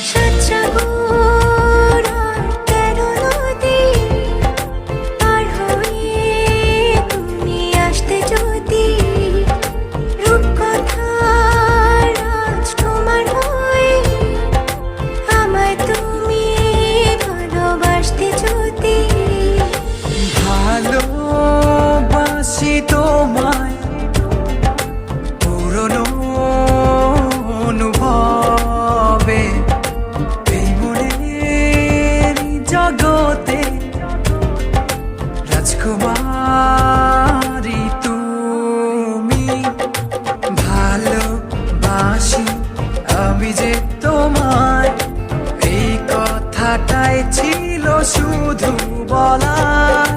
সাতসাগর আর 13 নদী পার হয়ে তুমি আসতে যদি, রূপকথার আজ তোমার হয়ে আমায় তুমি ভালোবাসতে যদি। ভালোবাসি তোমায় পুরনো অনুভবে, এই মনের জগতে রাজকুমারী তুমি। ভালোবাসি আমি যে তোমায়, এই কথাটাই ছিল শুধু বলার।